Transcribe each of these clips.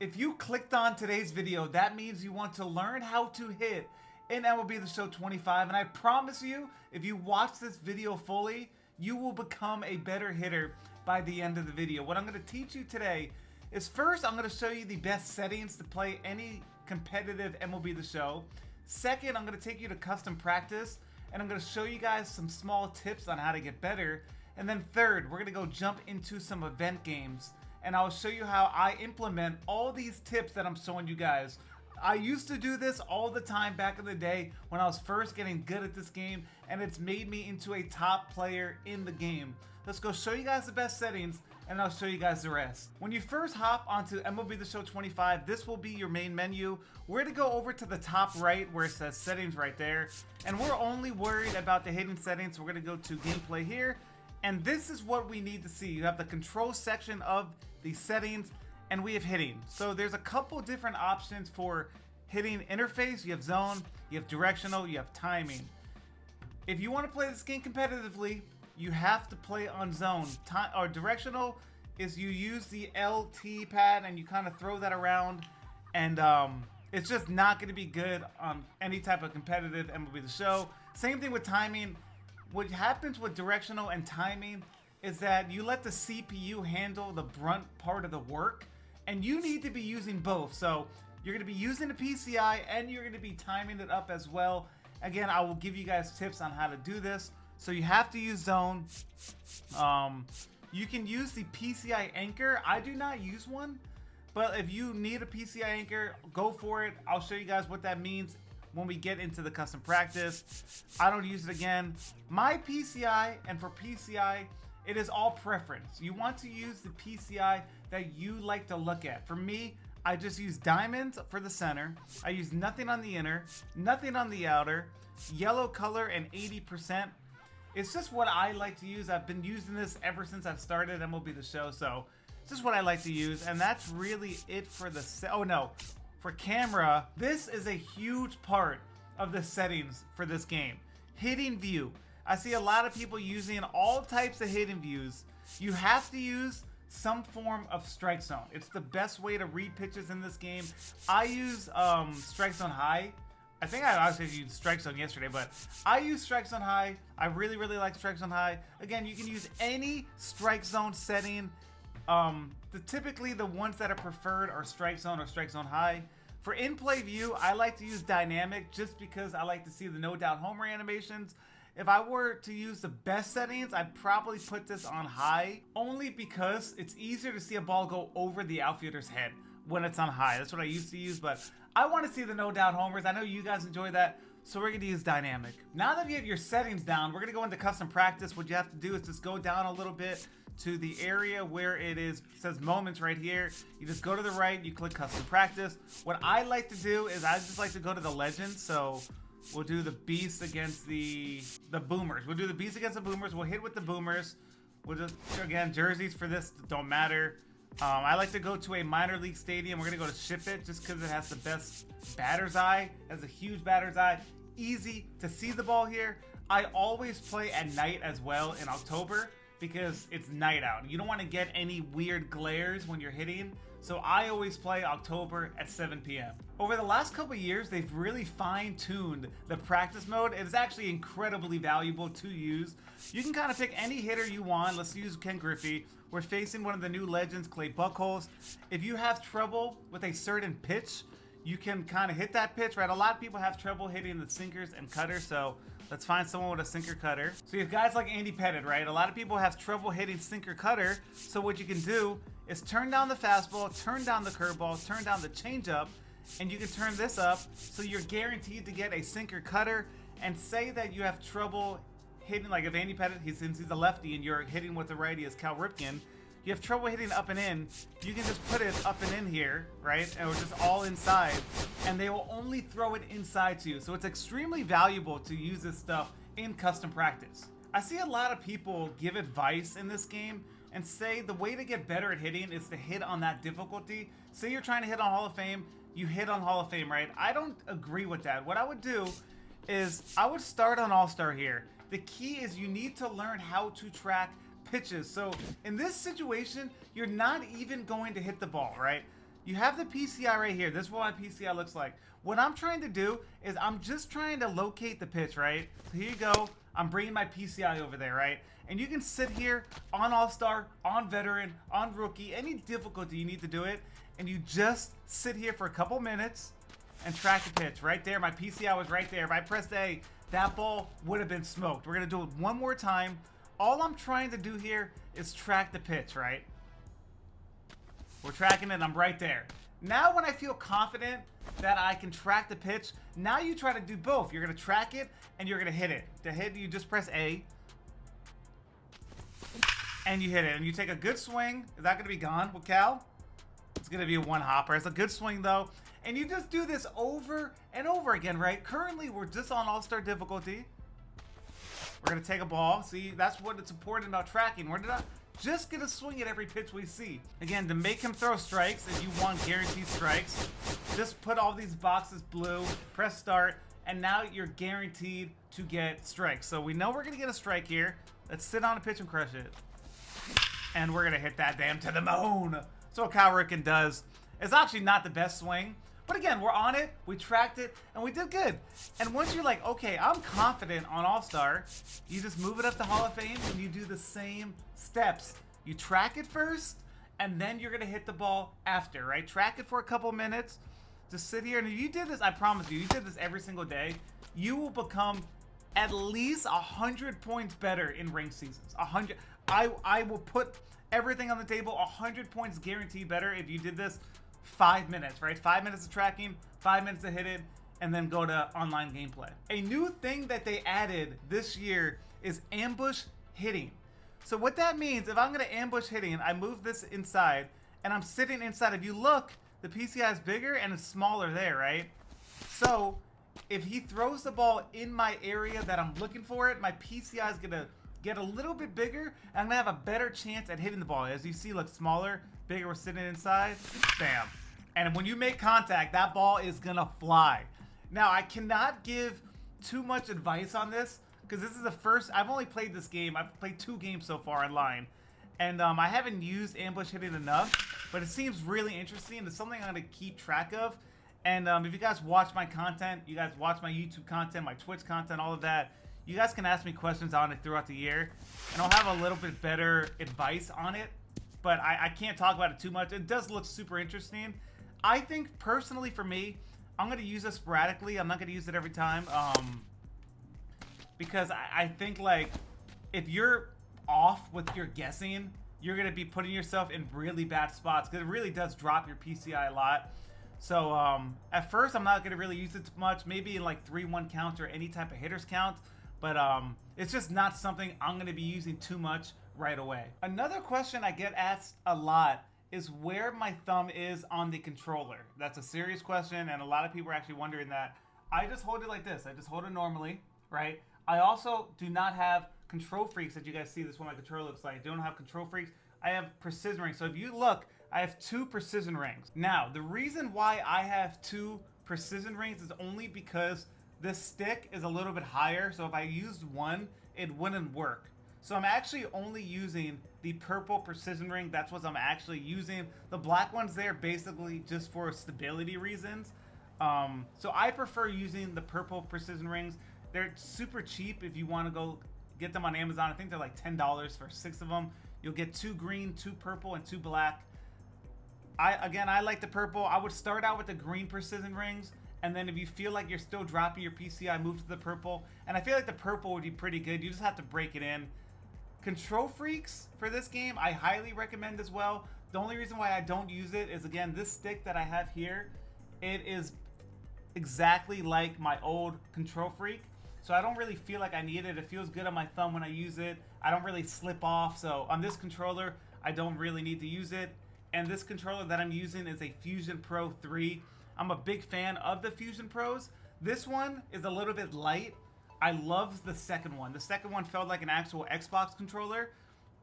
If you clicked on today's video, that means you want to learn how to hit in MLB The Show 25, and I promise you, if you watch this video fully, you will become a better hitter by the end of the video. What I'm going to teach you today is, first, I'm going to show you the best settings to play any competitive MLB The Show. Second, I'm going to take you to custom practice, and I'm going to show you guys some small tips on how to get better. And then third, we're going to go jump into some event games, and I'll show you how I implement all these tips that I'm showing you guys. I used to do this all the time back in the day when I was first getting good at this game, and it's made me into a top player in the game. Let's go show you guys the best settings, and I'll show you guys the rest. When you first hop onto MLB The Show 25, this will be your main menu. We're gonna go over to the top right where it says settings right there, and we're only worried about the hitting settings. So we're gonna go to gameplay here, and this is what we need to see. You have the control section of the settings, and we have hitting. So there's a couple different options for hitting interface. You have zone, you have directional, you have timing. If you want to play this game competitively, you have to play on zone. Or directional is you use the LT pad and you kind of throw that around, and it's just not going to be good on any type of competitive MLB The Show. Same thing with timing. What happens with directional and timing is that you let the CPU handle the brunt part of the work, and you need to be using both. So you're going to be using the PCI and you're going to be timing it up as well. Again, I will give you guys tips on how to do this. So you have to use zone. You can use the PCI anchor. I do not use one, but if you need a PCI anchor, go for it. I'll show you guys what that means when we get into the custom practice. I don't use it again. My PCI, and for PCI, it is all preference. You want to use the PCI that you like to look at. For me, I just use diamonds for the center. I use nothing on the inner, nothing on the outer, yellow color, and 80%. It's just what I like to use. I've been using this ever since I've started MLB The Show, so it's just what I like to use. And that's really it for the for camera. This is a huge part of the settings for this game. Hitting view. I see a lot of people using all types of hitting views. You have to use some form of strike zone. It's the best way to read pitches in this game. I use strike zone high. I think I actually used strike zone yesterday, but I use strike zone high. I really like strike zone high. Again, you can use any strike zone setting. Typically the ones that are preferred are strike zone or strike zone high. For in-play view, I like to use dynamic just because I like to see the no doubt homer animations. If I were to use the best settings, I'd probably put this on high, only because it's easier to see a ball go over the outfielder's head when it's on high. That's what I used to use, but I want to see the no doubt homers. I know you guys enjoy that, so we're going to use dynamic. Now that you have your settings down, we're going to go into custom practice. What you have to do is just go down a little bit to the area where it says moments right here. You just go to the right, you click custom practice. What I like to do is I just like to go to the legends. So we'll do the beast against the boomers. We'll do the beast against the boomers. We'll hit with the boomers. We'll just, again, jerseys for this don't matter. I like to go to a minor league stadium. We're going to go to Ship It just because it has the best batter's eye. It has a huge batter's eye. Easy to see the ball here. I always play at night as well in October because it's night out. You don't want to get any weird glares when you're hitting. So I always play October at 7 p.m. Over the last couple of years, they've really fine-tuned the practice mode. It is actually incredibly valuable to use. You can kind of pick any hitter you want. Let's use Ken Griffey. We're facing one of the new legends, Clay Buchholz. If you have trouble with a certain pitch, you can kind of hit that pitch, right? A lot of people have trouble hitting the sinkers and cutters, so let's find someone with a sinker cutter. So you have guys like Andy Pettitte, right? A lot of people have trouble hitting sinker cutter, so what you can do is turn down the fastball, turn down the curveball, turn down the changeup, and you can turn this up so you're guaranteed to get a sinker cutter. And say that you have trouble hitting, like if Andy Pettitte, since he's a lefty and you're hitting with the righty as Cal Ripken, you have trouble hitting up and in, you can just put it up and in here, right? And it's just all inside, and they will only throw it inside to you. So it's extremely valuable to use this stuff in custom practice. I see a lot of people give advice in this game and say the way to get better at hitting is to hit on that difficulty. Say you're trying to hit on Hall of Fame, you hit on Hall of Fame, right? I don't agree with that. What I would do is I would start on All-Star here. The key is you need to learn how to track pitches. So in this situation, you're not even going to hit the ball, right? you have the PCI right here. This is what my PCI looks like. What I'm trying to do is I'm just trying to locate the pitch, right? So here you go. I'm bringing my PCI over there, right? And you can sit here on All-Star, on Veteran, on Rookie, any difficulty you need to do it. And you just sit here for a couple minutes and track the pitch. Right there, my PCI was right there. If I pressed A, that ball would have been smoked. We're going to do it one more time. All I'm trying to do here is track the pitch, right? We're tracking it, and I'm right there. Now when I feel confident that I can track the pitch, now you try to do both. You're going to track it, and you're going to hit it. To hit, you just press A, and you hit it. And you take a good swing. Is that going to be gone with Cal? It's going to be a one-hopper. It's a good swing, though. And you just do this over and over again, right? Currently, we're just on All-Star difficulty. We're going to take a ball. See, that's what it's important about tracking. We're not just going to swing at every pitch we see. Again, to make him throw strikes, if you want guaranteed strikes, just put all these boxes blue, press start, and now you're guaranteed to get strikes. So we know we're going to get a strike here. Let's sit on a pitch and crush it. And we're going to hit that damn to the moon. That's what Cal Ripken does. It's actually not the best swing. But again, we're on it, we tracked it, and we did good. And once you're like, okay, I'm confident on All-Star, you just move it up to Hall of Fame and you do the same steps. You track it first, and then you're going to hit the ball after, right? Track it for a couple minutes. Just sit here, and if you did this, I promise you did this every single day, you will become at least 100 points better in ranked seasons. 100. I will put everything on the table, 100 points guaranteed better if you did this 5 minutes, right? 5 minutes of tracking, 5 minutes to hit it, and then go to online gameplay. A new thing that they added this year is ambush hitting. So what that means, if I'm going to ambush hitting, and I move this inside, and I'm sitting inside, if you look, the PCI is bigger and it's smaller there, right? So if he throws the ball in my area that I'm looking for it, my PCI is going to get a little bit bigger, and I'm going to have a better chance at hitting the ball. As you see, look, smaller, bigger, we're sitting inside, bam. And when you make contact, that ball is going to fly. Now, I cannot give too much advice on this, because this is the first, I've only played this game, I've played 2 games so far online, and I haven't used ambush hitting enough, but it seems really interesting. It's something I'm going to keep track of. And if you guys watch my content, you guys watch my YouTube content, my Twitch content, all of that, you guys can ask me questions on it throughout the year, and I'll have a little bit better advice on it, but I can't talk about it too much. It does look super interesting. I think, personally, for me, I'm going to use it sporadically. I'm not going to use it every time, because I think, like, if you're off with your guessing, you're going to be putting yourself in really bad spots, because it really does drop your PCI a lot. So, at first, I'm not going to really use it too much, maybe in, like, 3-1 counts or any type of hitters count. But it's just not something I'm going to be using too much right away. Another question I get asked a lot is where my thumb is on the controller. That's a serious question, and a lot of people are actually wondering that. I just hold it like this. I just hold it normally, right? I also do not have control freaks that you guys see. This is what my controller looks like. I don't have control freaks. I have precision rings. So if you look, I have 2 precision rings. Now, the reason why I have 2 precision rings is only because this stick is a little bit higher, so if I used one, it wouldn't work. So I'm actually only using the purple precision ring. That's what I'm actually using. The black one's there basically just for stability reasons. So I prefer using the purple precision rings. They're super cheap if you want to go get them on Amazon. I think they're like $10 for 6 of them. You'll get 2 green, 2 purple, and 2 black. I like the purple. I would start out with the green precision rings, and then if you feel like you're still dropping your PCI, move to the purple. And I feel like the purple would be pretty good. You just have to break it in. Control freaks for this game, I highly recommend as well. The only reason why I don't use it is, again, this stick that I have here, it is exactly like my old control freak. So I don't really feel like I need it. It feels good on my thumb when I use it. I don't really slip off. So on this controller, I don't really need to use it. And this controller that I'm using is a Fusion Pro 3. I'm a big fan of the Fusion Pros. This one is a little bit light. I love the second one. The second one felt like an actual Xbox controller.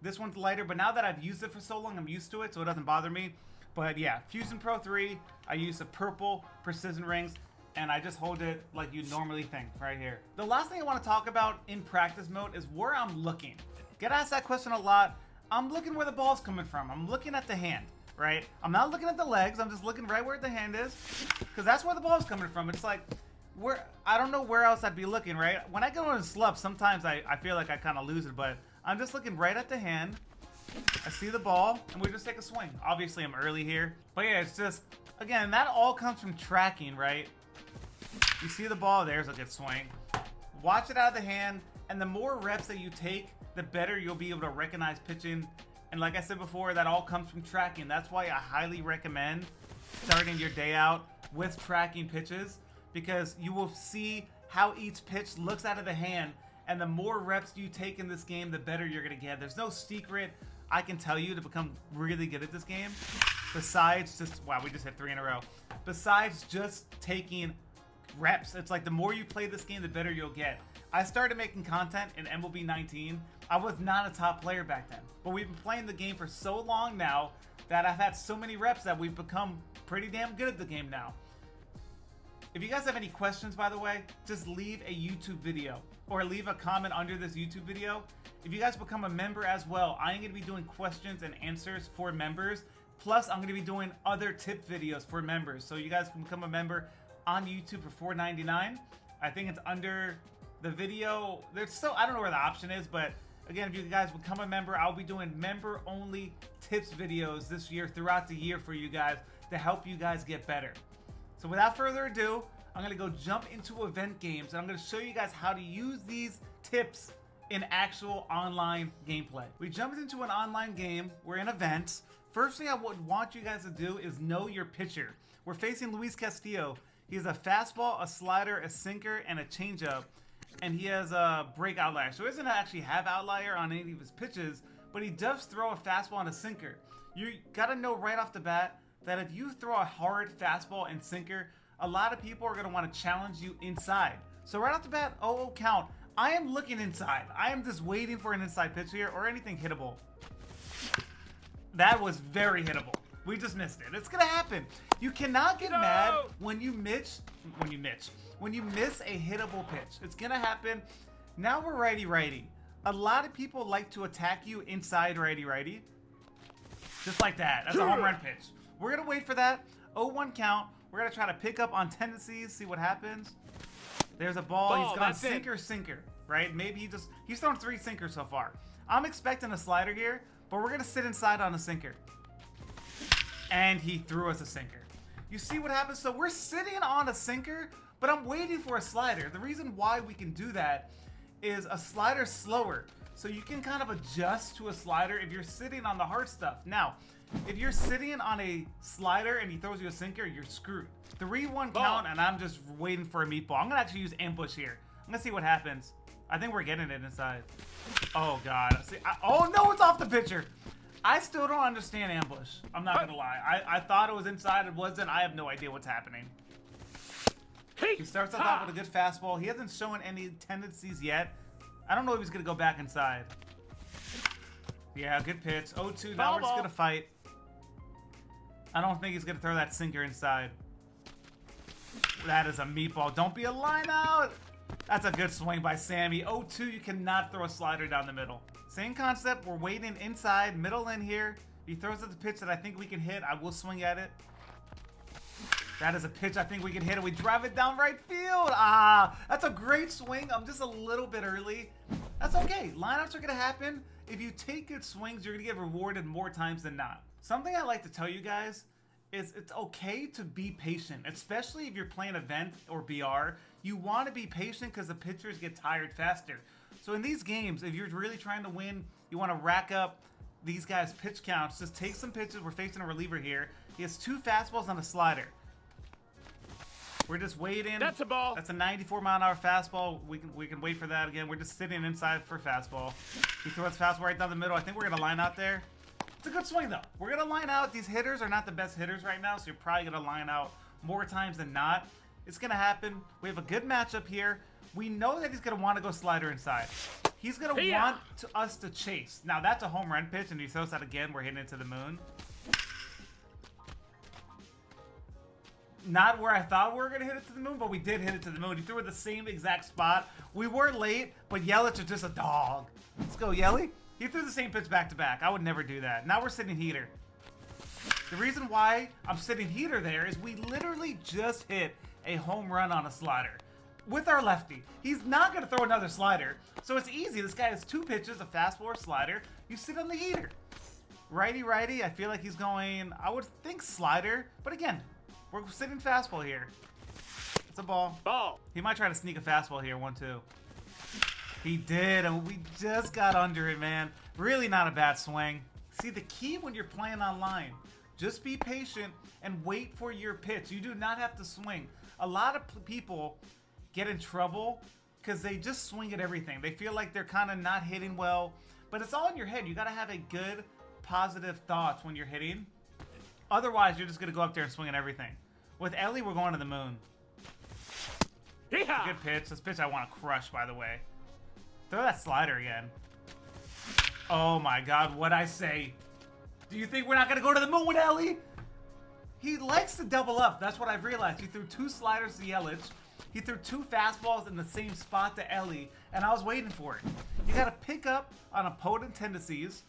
This one's lighter, but now that I've used it for so long, I'm used to it, so it doesn't bother me. But yeah, Fusion Pro 3, I use the purple precision rings, and I just hold it like you normally think, right here. The last thing I want to talk about in practice mode is where I'm looking. Get asked that question a lot. I'm looking where the ball's coming from. I'm looking at the hand. right? I'm not looking at the legs. I'm just looking right where the hand is, because that's where the ball's coming from. It's like, I don't know where else I'd be looking, right? When I go in slump, sometimes I feel like I kind of lose it, but I'm just looking right at the hand. I see the ball, and we just take a swing. Obviously, I'm early here. But yeah, it's just, again, that all comes from tracking, right? You see the ball, there's a good swing. Watch it out of the hand, and the more reps that you take, the better you'll be able to recognize pitching. And like I said before, that all comes from tracking. That's why I highly recommend starting your day out with tracking pitches, because you will see how each pitch looks out of the hand, and the more reps you take in this game, the better you're going to get. There's no secret I can tell you to become really good at this game, besides just, wow, we just hit 3 in a row. Besides just taking reps. It's like the more you play this game, the better you'll get. I started making content in MLB 19. I was not a top player back then, but we've been playing the game for so long now that I've had so many reps that we've become pretty damn good at the game now. If you guys have any questions, by the way, just leave a YouTube video or leave a comment under this YouTube video. If you guys become a member as well, I'm going to be doing questions and answers for members. Plus, I'm going to be doing other tip videos for members. So you guys can become a member on YouTube for $4.99. I think it's under the video. There's still, I don't know where the option is, but again, if you guys become a member, I'll be doing member-only tips videos this year throughout the year for you guys to help you guys get better. So without further ado, I'm going to go jump into event games, and I'm going to show you guys how to use these tips in actual online gameplay. We jumped into an online game. We're in events. First thing I would want you guys to do is know your pitcher. We're facing Luis Castillo. He has a fastball, a slider, a sinker, and a changeup, and he has a break outlier. So he doesn't actually have outlier on any of his pitches, but he does throw a fastball and a sinker. You got to know right off the bat that if you throw a hard fastball and sinker, a lot of people are going to want to challenge you inside. So right off the bat, 0-0 count. I am looking inside. I am just waiting for an inside pitch here or anything hittable. That was very hittable. We just missed it. It's going to happen. You cannot get mad when you miss a hittable pitch. It's going to happen. Now we're righty-righty. A lot of people like to attack you inside righty-righty. Just like that. That's a home run pitch. We're going to wait for that. 0-1 count. We're going to try to pick up on tendencies, see what happens. There's a ball. He's gone sinker, right? Maybe he's thrown 3 sinkers so far. I'm expecting a slider here, but we're going to sit inside on a sinker. And he threw us a sinker. You see what happens? So we're sitting on a sinker, but I'm waiting for a slider. The reason why we can do that is a slider's slower. So you can kind of adjust to a slider if you're sitting on the hard stuff. Now, if you're sitting on a slider and he throws you a sinker, you're screwed. 3-1 count, and I'm just waiting for a meatball. I'm going to actually use ambush here. I'm going to see what happens. I think we're getting it inside. Oh, God. See, oh, no, it's off the pitcher. I still don't understand ambush. I'm not going to lie. I thought it was inside. It wasn't. I have no idea what's happening. He starts us off with a good fastball. He hasn't shown any tendencies yet. I don't know if he's going to go back inside. Yeah, good pitch. 0-2. Now we're just going to fight. I don't think he's going to throw that sinker inside. That is a meatball. Don't be a line out. That's a good swing by Sammy. 0-2. You cannot throw a slider down the middle. Same concept. We're waiting inside, middle in here. If he throws us the pitch that I think we can hit, I will swing at it. That is a pitch I think we can hit, and we drive it down right field. Ah, that's a great swing. I'm just a little bit early. That's okay. Lineouts are going to happen. If you take good swings, you're going to get rewarded more times than not. Something I like to tell you guys is it's okay to be patient, especially if you're playing event or BR. You want to be patient because the pitchers get tired faster. So in these games, if you're really trying to win, you want to rack up these guys' pitch counts. Just take some pitches. We're facing a reliever here. He has 2 fastballs on a slider. We're just waiting. That's a ball. That's a 94-mile-an-hour fastball. We can wait for that again. We're just sitting inside for fastball. He throws fastball right down the middle. I think we're going to line out there. It's a good swing, though. We're going to line out. These hitters are not the best hitters right now, so you're probably going to line out more times than not. It's going to happen. We have a good matchup here. We know that he's going to want to go slider inside. He's going to want us to chase. Now, that's a home run pitch, and he throws that again. We're hitting it to the moon. Not where I thought we were going to hit it to the moon, but we did hit it to the moon. He threw it the same exact spot. We were late, but Yelich is just a dog. Let's go, Yelly. He threw the same pitch back to back. I would never do that. Now we're sitting heater. The reason why I'm sitting heater there is we literally just hit a home run on a slider with our lefty. He's not going to throw another slider, so it's easy. This guy has 2 pitches, a fastball or slider. You sit on the heater. Righty, I feel like he's going, I would think slider, but again, we're sitting fastball here. It's a ball. Ball. He might try to sneak a fastball here, 1-2. He did, and we just got under it, man. Really not a bad swing. See, the key when you're playing online, just be patient and wait for your pitch. You do not have to swing. A lot of people get in trouble because they just swing at everything. They feel like they're kind of not hitting well, but it's all in your head. You got to have a good, positive thoughts when you're hitting. Otherwise, you're just going to go up there and swing at everything. With Ellie, we're going to the moon. Yeehaw! Good pitch. This pitch I want to crush, by the way. Throw that slider again. Oh my god, what'd I say? Do you think we're not going to go to the moon with Ellie? He likes to double up. That's what I've realized. He threw 2 sliders to Yelich. He threw 2 fastballs in the same spot to Ellie, and I was waiting for it. You got to pick up on opponent tendencies,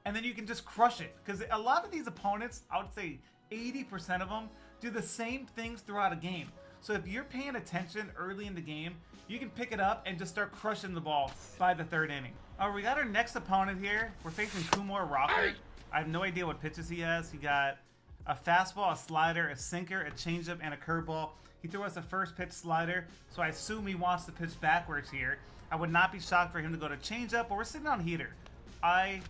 and then you can just crush it. Because a lot of these opponents, I would say 80% of them, do the same things throughout a game. So if you're paying attention early in the game, you can pick it up and just start crushing the ball by the 3rd inning. All right, we got our next opponent here. We're facing Kumar Rocker. I have no idea what pitches he has. He got a fastball, a slider, a sinker, a changeup, and a curveball. He threw us a first pitch slider, so I assume he wants to pitch backwards here. I would not be shocked for him to go to changeup, but we're sitting on heater. I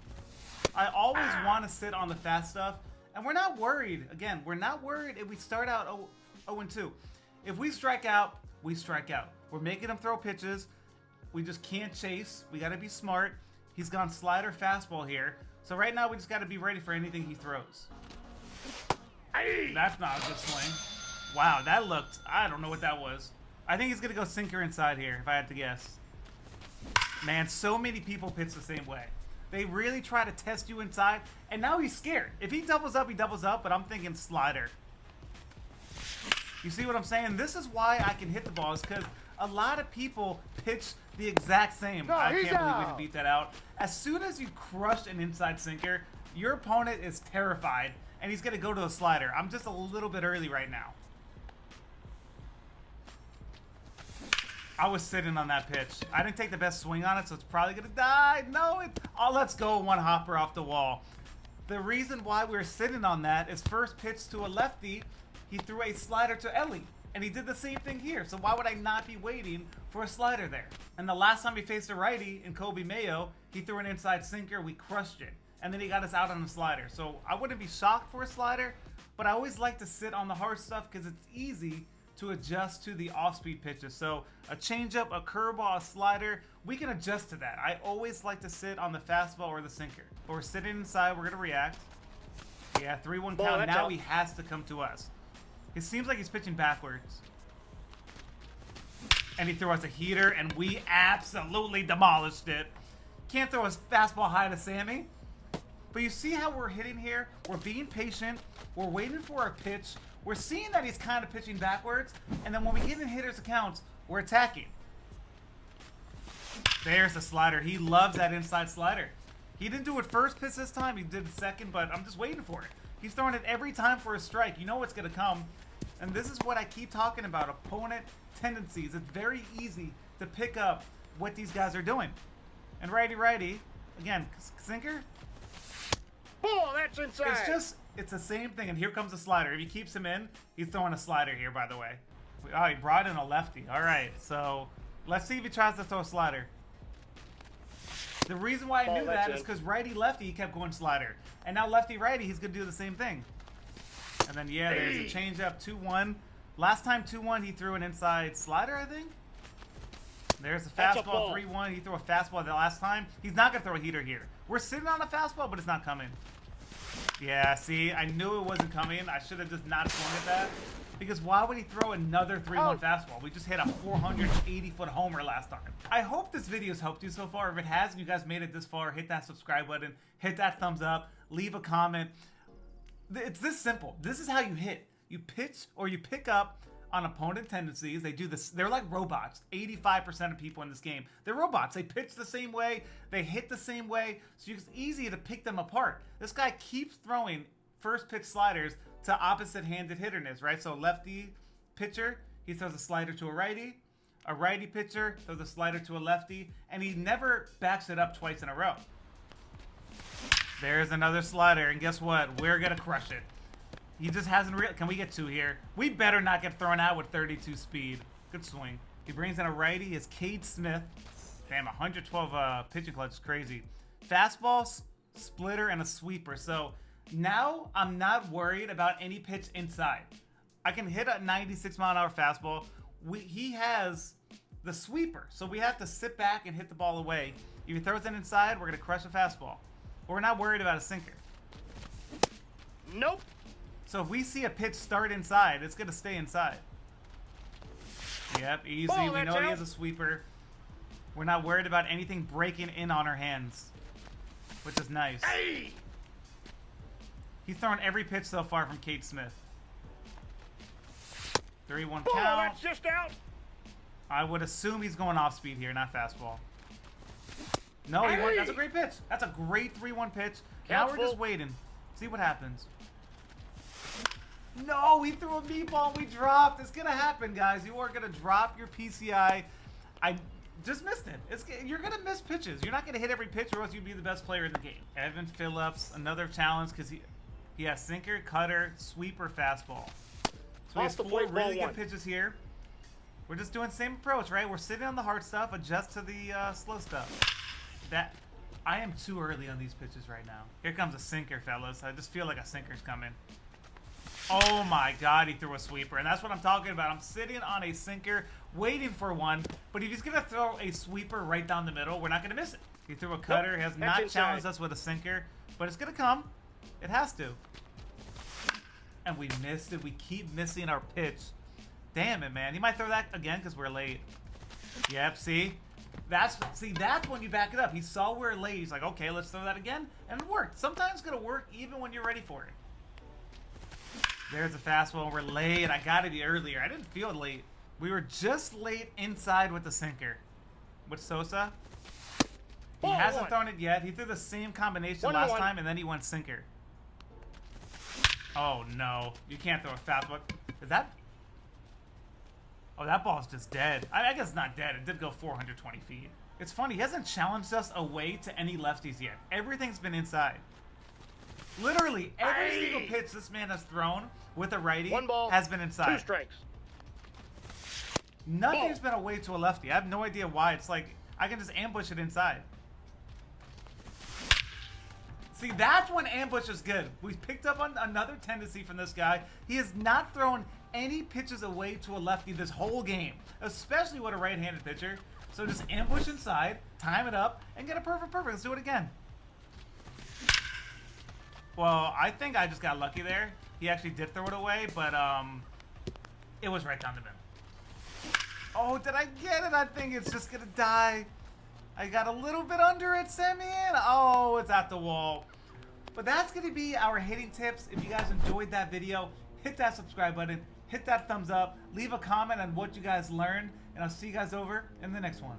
always want to sit on the fast stuff, and we're not worried. Again, we're not worried if we start out 0-2. If we strike out, we strike out. We're making him throw pitches. We just can't chase. We got to be smart. He's gone slider, fastball here. So right now, we just got to be ready for anything he throws. That's not a good swing. Wow, that looked, I don't know what that was. I think he's going to go sinker inside here, if I had to guess. Man, so many people pitch the same way. They really try to test you inside, and now he's scared. If he doubles up, he doubles up, but I'm thinking slider. You see what I'm saying? This is why I can hit the balls, because a lot of people pitch the exact same. No, I can't believe we out. can beat that out. As soon as you crush an inside sinker, your opponent is terrified, and he's going to go to a slider. I'm just a little bit early right now. I was sitting on that pitch. I didn't take the best swing on it, so it's probably going to die. No, oh, let's go. 1 hopper off the wall. The reason why we're sitting on that is first pitch to a lefty, he threw a slider to Ellie. And he did the same thing here. So why would I not be waiting for a slider there? And the last time he faced a righty in Kobe Mayo, he threw an inside sinker. We crushed it. And then he got us out on the slider. So I wouldn't be shocked for a slider, but I always like to sit on the hard stuff because it's easy to adjust to the off-speed pitches. So a changeup, a curveball, a slider, we can adjust to that. I always like to sit on the fastball or the sinker. But we're sitting inside. We're going to react. Yeah, 3-1 count. Now he has to come to us. It seems like he's pitching backwards. And he threw us a heater, and we absolutely demolished it. Can't throw a fastball high to Sammy. But you see how we're hitting here? We're being patient. We're waiting for our pitch. We're seeing that he's kind of pitching backwards. And then when we get in hitters' accounts, we're attacking. There's the slider. He loves that inside slider. He didn't do it first pitch this time. He did it second, but I'm just waiting for it. He's throwing it every time for a strike. You know what's going to come. And this is what I keep talking about, opponent tendencies. It's very easy to pick up what these guys are doing. And righty, again, sinker. Oh, that's inside. It's the same thing. And here comes the slider. If he keeps him in, he's throwing a slider here, by the way. Oh, he brought in a lefty. All right, so let's see if he tries to throw a slider. The reason why I knew that is because righty-lefty, he kept going slider. And now lefty-righty, he's going to do the same thing. And then, yeah, there's a changeup, 2-1. Last time 2-1, he threw an inside slider, I think. There's a fastball, 3-1. He threw a fastball the last time. He's not going to throw a heater here. We're sitting on a fastball, but it's not coming. Yeah, see, I knew it wasn't coming. I should have just not swung at that. Because why would he throw another 3-1 fastball? We just hit a 480-foot homer last time. I hope this video's helped you so far. If it has and you guys made it this far, hit that subscribe button, hit that thumbs up, leave a comment. It's this simple. This is how you hit. You pitch or you pick up on opponent tendencies. They do this. They're like robots. 85% of people in this game, they're robots. They pitch the same way. They hit the same way. So it's easy to pick them apart. This guy keeps throwing first pitch sliders to opposite-handed hitterness, right? So lefty pitcher, he throws a slider to a righty pitcher throws a slider to a lefty, and he never backs it up twice in a row. There's another slider, and guess what? We're gonna crush it. He just hasn't can we get 2 here? We better not get thrown out with 32 speed. Good swing. He brings in a righty. It's Cade Smith. Damn, 112 pitching clutch is crazy. Fastball, splitter, and a sweeper. So now I'm not worried about any pitch inside. I can hit a 96-mile-an-hour fastball. He has the sweeper, so we have to sit back and hit the ball away. If he throws it inside, we're going to crush a fastball. But we're not worried about a sinker. Nope. So if we see a pitch start inside, it's going to stay inside. Yep, easy. Ball, we know he has a sweeper. We're not worried about anything breaking in on our hands, which is nice. Hey! He's thrown every pitch so far from Cade Smith. 3-1 Ball, count. that's just out. I would assume he's going off speed here, not fastball. No, he won. That's a great pitch. That's a great 3-1 pitch. Now we're just waiting. See what happens. No, he threw a meatball and we dropped. It's going to happen, guys. You are going to drop your PCI. I just missed it. You're going to miss pitches. You're not going to hit every pitch or else you'd be the best player in the game. Evan Phillips, another challenge because he has sinker, cutter, sweeper, fastball. So he has 4 really good pitches here. We're just doing the same approach, right? We're sitting on the hard stuff, adjust to the slow stuff. I am too early on these pitches right now. Here comes a sinker, fellas. I just feel like a sinker's coming. Oh my God, he threw a sweeper, and that's what I'm talking about. I'm sitting on a sinker, waiting for one, but if he's gonna throw a sweeper right down the middle, we're not gonna miss it. He threw a cutter, he has not challenged us with a sinker, but it's gonna come. It has to. And we missed it. We keep missing our pitch. Damn it, man. He might throw that again because we're late. Yep, see? That's when you back it up. He saw we're late. He's like, okay, let's throw that again. And it worked. Sometimes it's going to work even when you're ready for it. There's a fastball. We're late. I got to be earlier. I didn't feel late. We were just late inside with the sinker. With Sosa. He hasn't thrown it yet. He threw the same combination last time, and then he went sinker. Oh, no. You can't throw a fastball. Is that... Oh, that ball's just dead. I guess it's not dead. It did go 420 feet. It's funny. He hasn't challenged us away to any lefties yet. Everything's been inside. Literally, every single pitch this man has thrown with a righty has been inside. 2 strikes. Nothing's been away to a lefty. I have no idea why. It's like, I can just ambush it inside. See, that's when ambush is good. We've picked up on another tendency from this guy. He has not thrown any pitches away to a lefty this whole game, especially with a right-handed pitcher. So just ambush inside, time it up, and get a perfect. Let's do it again. Well, I think I just got lucky there. He actually did throw it away, but it was right down the middle. Oh, did I get it? I think it's just going to die. I got a little bit under it, sent me in. Oh, it's at the wall. But that's going to be our hitting tips. If you guys enjoyed that video, hit that subscribe button, hit that thumbs up, leave a comment on what you guys learned, and I'll see you guys over in the next one.